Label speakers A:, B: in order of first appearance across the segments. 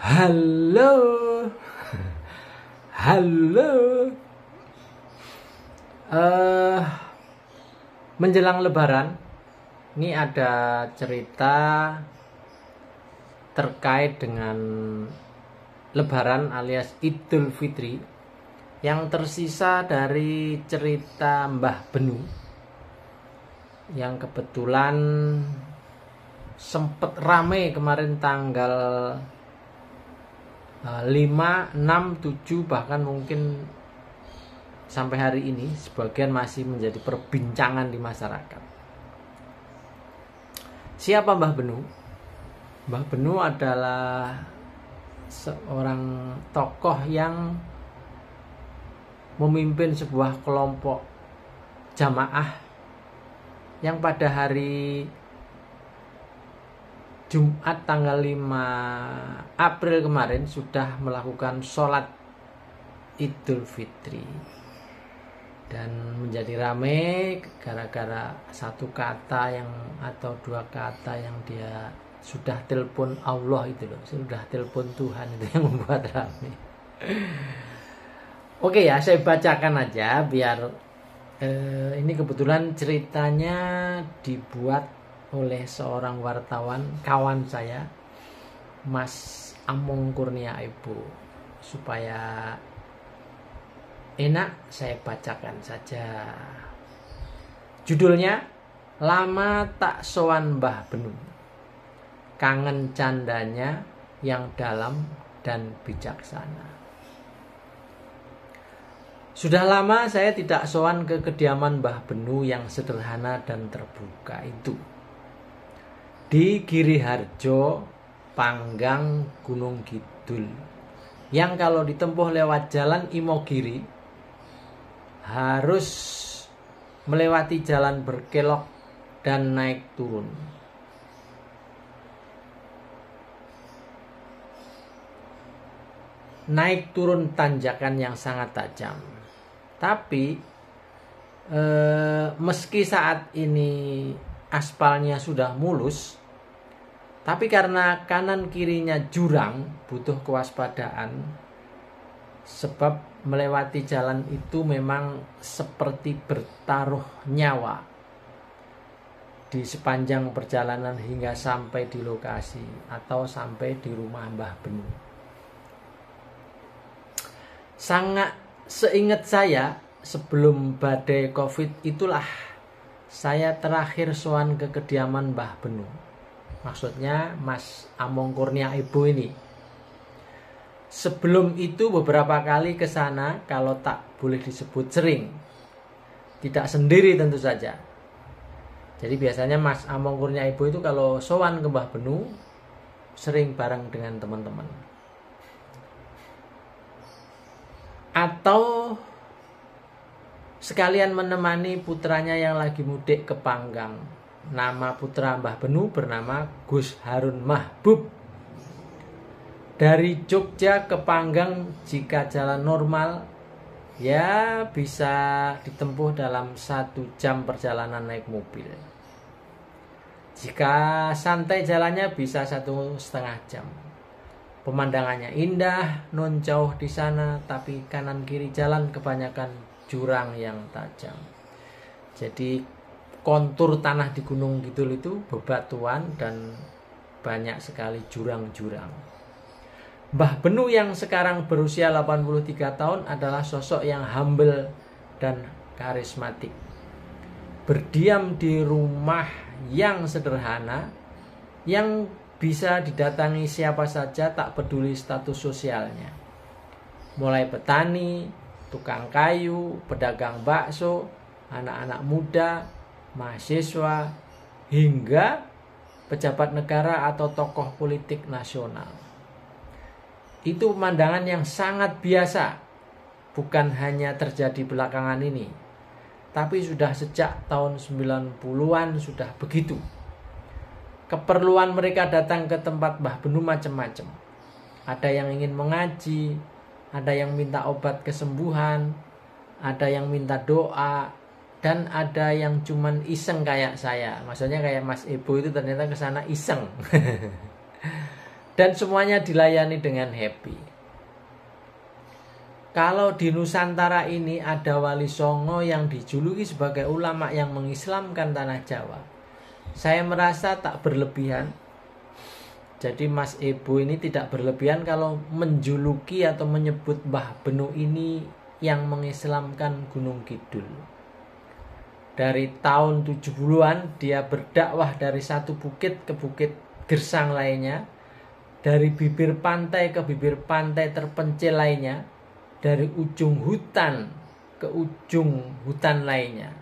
A: Halo, halo. Menjelang Lebaran, ini ada cerita terkait dengan Lebaran alias Idul Fitri yang tersisa dari cerita Mbah Benu yang kebetulan sempet rame kemarin tanggal 5, 6, 7 bahkan mungkin sampai hari ini sebagian masih menjadi perbincangan di masyarakat. Siapa Mbah Benu? Mbah Benu adalah seorang tokoh yang memimpin sebuah kelompok jamaah yang pada hari Jumat tanggal 5 April kemarin sudah melakukan sholat Idul Fitri, dan menjadi ramai gara-gara satu kata yang atau dua kata yang dia sudah telepon Allah itu loh, sudah telepon Tuhan, itu yang membuat ramai. Oke ya, saya bacakan aja biar ini kebetulan ceritanya dibuat oleh seorang wartawan kawan saya, Mas Among Kurnia Ibu, supaya enak saya bacakan saja. Judulnya Lama Tak Sowan Mbah Benu, Kangen Candanya yang Dalam dan Bijaksana. Sudah lama saya tidak sowan ke kediaman Mbah Benu yang sederhana dan terbuka itu, di Giriharjo, Panggang, Gunung Kidul, yang kalau ditempuh lewat jalan Imogiri harus melewati jalan berkelok dan naik turun. Naik turun tanjakan yang sangat tajam. Tapi meski saat ini aspalnya sudah mulus, tapi karena kanan kirinya jurang, butuh kewaspadaan, sebab melewati jalan itu memang seperti bertaruh nyawa di sepanjang perjalanan hingga sampai di lokasi atau sampai di rumah Mbah Benu. Sangat seingat saya, sebelum badai Covid itulah saya terakhir sowan ke kediaman Mbah Benu. Maksudnya Mas Among Kurnia Ibu ini. Sebelum itu beberapa kali ke sana, kalau tak boleh disebut sering. Tidak sendiri tentu saja. Jadi biasanya Mas Among Kurnia Ibu itu kalau sowan ke Mbah Benu sering bareng dengan teman-teman. Atau sekalian menemani putranya yang lagi mudik ke Panggang. Nama putra Mbah Benu bernama Gus Harun Mahbub. Dari Jogja ke Panggang jika jalan normal ya bisa ditempuh dalam 1 jam perjalanan naik mobil. Jika santai jalannya bisa 1,5 jam. Pemandangannya indah, non jauh di sana, tapi kanan kiri jalan kebanyakan jurang yang tajam. Jadi kontur tanah di Gunung Kidul itu bebatuan dan banyak sekali jurang-jurang. Mbah Benu yang sekarang berusia 83 tahun adalah sosok yang humble dan karismatik. Berdiam di rumah yang sederhana, yang bisa didatangi siapa saja tak peduli status sosialnya. Mulai petani, tukang kayu, pedagang bakso, anak-anak muda, mahasiswa, hingga pejabat negara atau tokoh politik nasional. Itu pemandangan yang sangat biasa, bukan hanya terjadi belakangan ini, tapi sudah sejak tahun 90-an sudah begitu. Keperluan mereka datang ke tempat Mbah Benu macam-macam. Ada yang ingin mengaji, ada yang minta obat kesembuhan, ada yang minta doa, dan ada yang cuman iseng kayak saya. Maksudnya kayak Mas Ebo itu ternyata ke sana iseng. dan semuanya dilayani dengan happy. Kalau di Nusantara ini ada Wali Songo yang dijuluki sebagai ulama yang mengislamkan tanah Jawa, saya merasa tak berlebihan. Jadi Mas Ebo ini tidak berlebihan kalau menjuluki atau menyebut Mbah Benu ini yang mengislamkan Gunung Kidul. Dari tahun 70-an dia berdakwah dari satu bukit ke bukit gersang lainnya, dari bibir pantai ke bibir pantai terpencil lainnya, dari ujung hutan ke ujung hutan lainnya,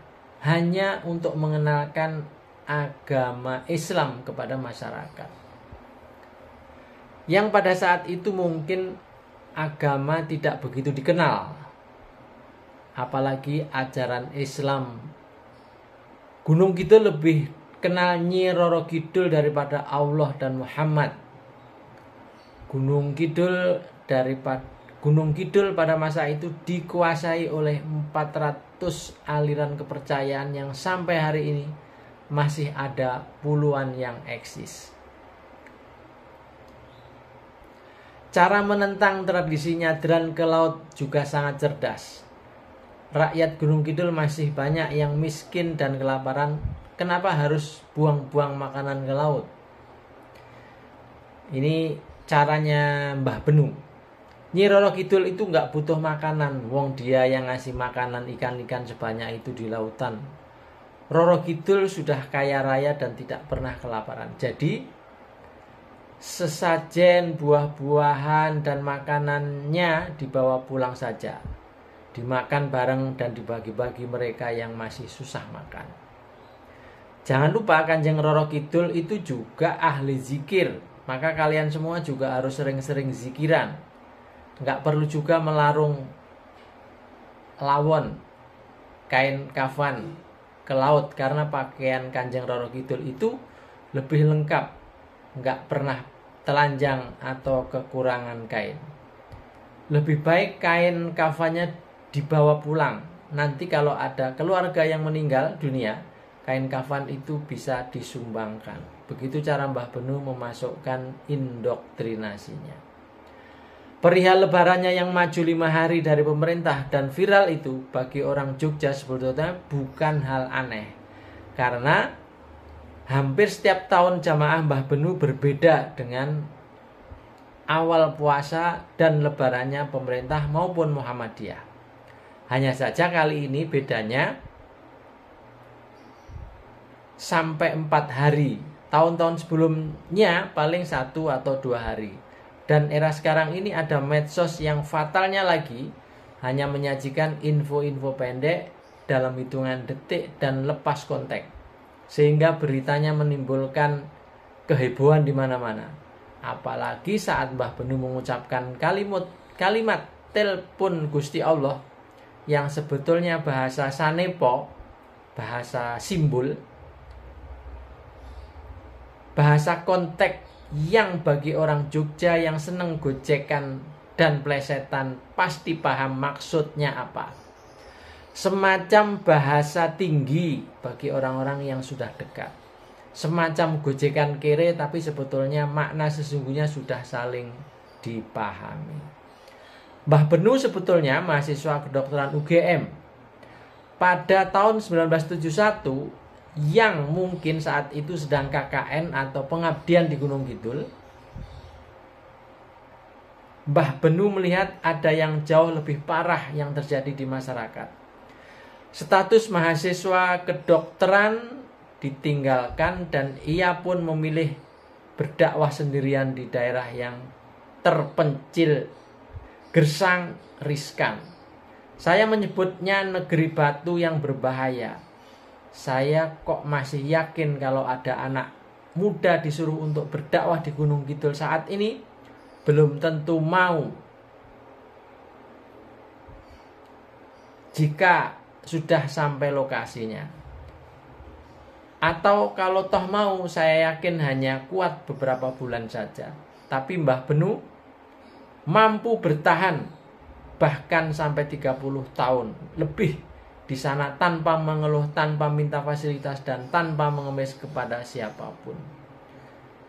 A: hanya untuk mengenalkan agama Islam kepada masyarakat. Yang pada saat itu mungkin agama tidak begitu dikenal, apalagi ajaran Islam. Gunung Kidul lebih kenal Nyi Roro Kidul daripada Allah dan Muhammad. Gunung Kidul pada masa itu dikuasai oleh 400 aliran kepercayaan yang sampai hari ini masih ada puluhan yang eksis. Cara menentang tradisi nyadran ke laut juga sangat cerdas. Rakyat Gunung Kidul masih banyak yang miskin dan kelaparan. Kenapa harus buang-buang makanan ke laut? Ini caranya Mbah Benu. Nyi Roro Kidul itu nggak butuh makanan. Wong dia yang ngasih makanan ikan-ikan sebanyak itu di lautan. Roro Kidul sudah kaya raya dan tidak pernah kelaparan. Jadi sesajen buah-buahan dan makanannya dibawa pulang saja, dimakan bareng dan dibagi-bagi mereka yang masih susah makan. Jangan lupa Kanjeng Roro Kidul itu juga ahli zikir, maka kalian semua juga harus sering-sering zikiran. Nggak perlu juga melarung lawon, kain kafan ke laut, karena pakaian Kanjeng Roro Kidul itu lebih lengkap, nggak pernah telanjang atau kekurangan kain. Lebih baik kain kafannya dibawa pulang. Nanti kalau ada keluarga yang meninggal dunia, kain kafan itu bisa disumbangkan. Begitu cara Mbah Benu memasukkan indoktrinasinya. Perihal lebarannya yang maju 5 hari dari pemerintah dan viral itu, bagi orang Jogja sebetulnya bukan hal aneh. Karena hampir setiap tahun jamaah Mbah Benu berbeda dengan awal puasa dan lebarannya pemerintah maupun Muhammadiyah. Hanya saja kali ini bedanya sampai 4 hari. Tahun-tahun sebelumnya paling 1 atau 2 hari. Dan era sekarang ini ada medsos yang fatalnya lagi hanya menyajikan info-info pendek dalam hitungan detik dan lepas konteks, sehingga beritanya menimbulkan kehebohan di mana-mana. Apalagi saat Mbah Benu mengucapkan kalimat telepon Gusti Allah yang sebetulnya bahasa sanepo, bahasa simbol, bahasa konteks yang bagi orang Jogja yang seneng gojekan dan plesetan pasti paham maksudnya apa. Semacam bahasa tinggi bagi orang-orang yang sudah dekat. Semacam gojekan kere, tapi sebetulnya makna sesungguhnya sudah saling dipahami. Mbah Benu sebetulnya mahasiswa kedokteran UGM. Pada tahun 1971 yang mungkin saat itu sedang KKN atau pengabdian di Gunung Kidul, Mbah Benu melihat ada yang jauh lebih parah yang terjadi di masyarakat. Status mahasiswa kedokteran ditinggalkan dan ia pun memilih berdakwah sendirian di daerah yang terpencil, gersang, riskan. Saya menyebutnya negeri batu yang berbahaya. Saya kok masih yakin kalau ada anak muda disuruh untuk berdakwah di Gunung Kidul saat ini, belum tentu mau. Jika sudah sampai lokasinya. Atau kalau toh mau, saya yakin hanya kuat beberapa bulan saja. Tapi Mbah Benu mampu bertahan bahkan sampai 30 tahun lebih di sana tanpa mengeluh, tanpa minta fasilitas, dan tanpa mengemis kepada siapapun.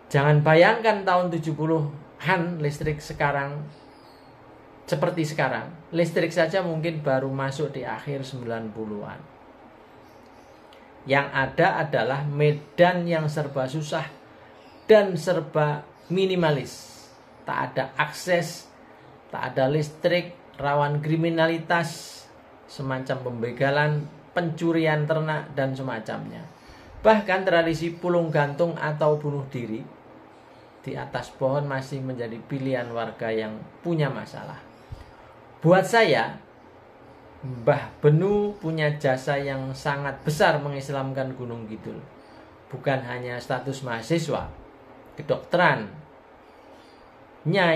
A: Jangan bayangkan tahun 70-an listrik sekarang seperti sekarang. Listrik saja mungkin baru masuk di akhir 90-an. Yang ada adalah medan yang serba susah dan serba minimalis. Tak ada akses, tak ada listrik, rawan kriminalitas, semacam pembegalan, pencurian ternak, dan semacamnya. Bahkan tradisi pulung gantung atau bunuh diri di atas pohon masih menjadi pilihan warga yang punya masalah. Buat saya, Mbah Benu punya jasa yang sangat besar mengislamkan Gunung Kidul. Bukan hanya status mahasiswa, kedokterannya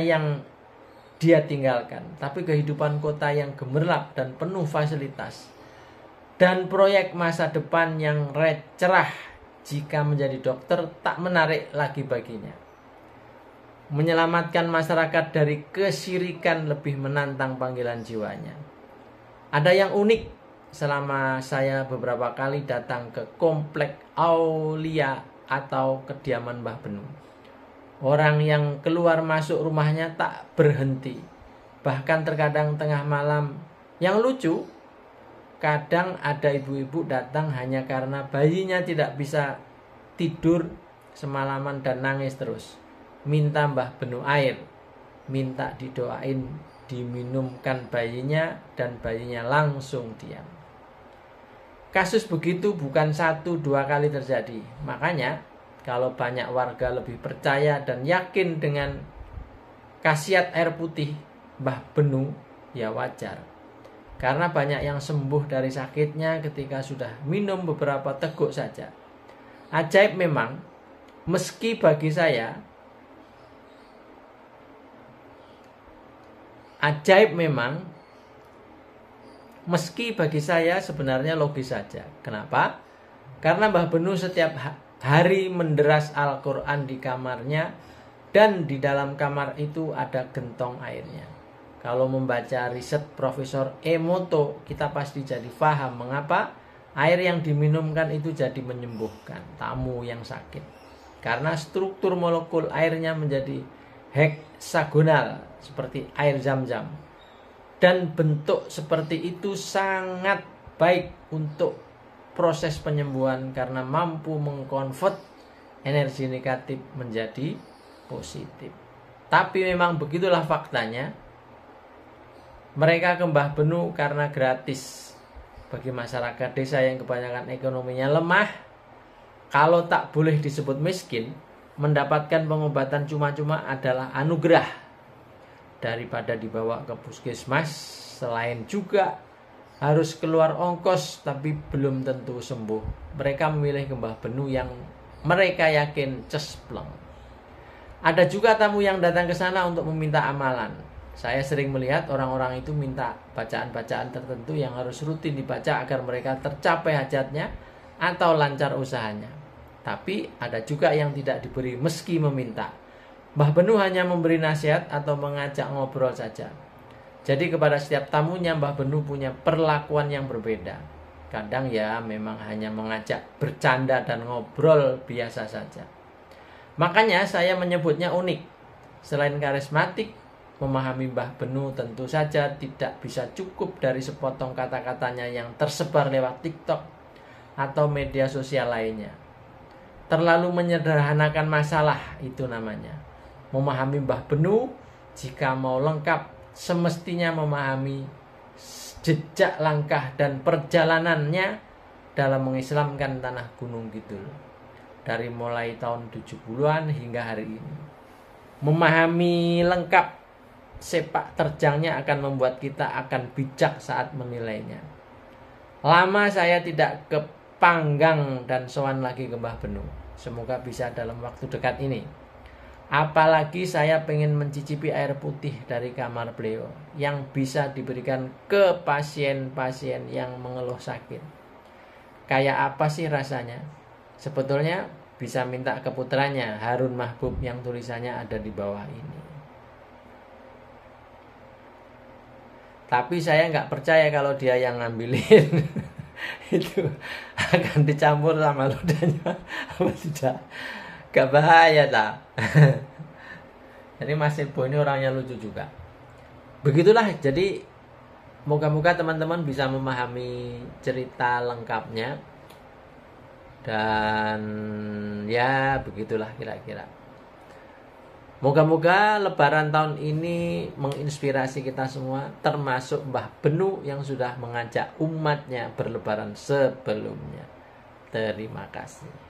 A: yang dia tinggalkan, tapi kehidupan kota yang gemerlap dan penuh fasilitas. Dan proyek masa depan yang cerah jika menjadi dokter tak menarik lagi baginya. Menyelamatkan masyarakat dari kesyirikan lebih menantang panggilan jiwanya. Ada yang unik selama saya beberapa kali datang ke komplek Aulia atau kediaman Mbah Benu. Orang yang keluar masuk rumahnya tak berhenti. Bahkan terkadang tengah malam. Yang lucu, kadang ada ibu-ibu datang hanya karena bayinya tidak bisa tidur semalaman dan nangis terus. Minta Mbah Benu air, minta didoain, diminumkan bayinya, dan bayinya langsung diam. Kasus begitu bukan 1-2 kali terjadi. Makanya kalau banyak warga lebih percaya dan yakin dengan khasiat air putih Mbah Benu, ya wajar. Karena banyak yang sembuh dari sakitnya ketika sudah minum beberapa teguk saja. Ajaib memang, meski bagi saya sebenarnya logis saja. Kenapa? Karena Mbah Benu setiap hari menderas Al-Quran di kamarnya, dan di dalam kamar itu ada gentong airnya. Kalau membaca riset Profesor Emoto, kita pasti jadi paham mengapa air yang diminumkan itu jadi menyembuhkan tamu yang sakit. Karena struktur molekul airnya menjadi heksagonal seperti air Zam-Zam. Dan bentuk seperti itu sangat baik untuk proses penyembuhan karena mampu mengkonvert energi negatif menjadi positif. Tapi memang begitulah faktanya. Mereka ke Mbah Benu karena gratis. Bagi masyarakat desa yang kebanyakan ekonominya lemah, kalau tak boleh disebut miskin, mendapatkan pengobatan cuma-cuma adalah anugerah. Daripada dibawa ke puskesmas, selain juga harus keluar ongkos tapi belum tentu sembuh, mereka memilih ke Mbah Benu yang mereka yakin cespleng. Ada juga tamu yang datang ke sana untuk meminta amalan. Saya sering melihat orang-orang itu minta bacaan-bacaan tertentu yang harus rutin dibaca agar mereka tercapai hajatnya atau lancar usahanya. Tapi ada juga yang tidak diberi meski meminta. Mbah Benu hanya memberi nasihat atau mengajak ngobrol saja. Jadi kepada setiap tamunya Mbah Benu punya perlakuan yang berbeda. Kadang ya memang hanya mengajak bercanda dan ngobrol biasa saja. Makanya saya menyebutnya unik. Selain karismatik, memahami Mbah Benu tentu saja tidak bisa cukup dari sepotong kata-katanya yang tersebar lewat TikTok atau media sosial lainnya. Terlalu menyederhanakan masalah itu namanya. Memahami Mbah Benu, jika mau lengkap, semestinya memahami jejak langkah dan perjalanannya dalam mengislamkan tanah Gunung Kidul. Dari mulai tahun 70-an hingga hari ini. Memahami lengkap sepak terjangnya akan membuat kita akan bijak saat menilainya. Lama saya tidak ke Panggang dan sowan lagi ke Mbah Benu. Semoga bisa dalam waktu dekat ini. Apalagi saya pengen mencicipi air putih dari kamar beliau yang bisa diberikan ke pasien-pasien yang mengeluh sakit. Kayak apa sih rasanya? Sebetulnya bisa minta ke putranya Harun Mahbub yang tulisannya ada di bawah ini. Tapi saya nggak percaya kalau dia yang ngambilin. Itu akan dicampur sama ludahnya apa tidak. Gak bahaya tak? Jadi Mas Ilbo ini orangnya lucu juga. Begitulah, jadi moga-moga teman-teman bisa memahami cerita lengkapnya. Dan ya begitulah kira-kira. Moga-moga Lebaran tahun ini menginspirasi kita semua, termasuk Mbah Benu yang sudah mengajak umatnya berlebaran sebelumnya. Terima kasih.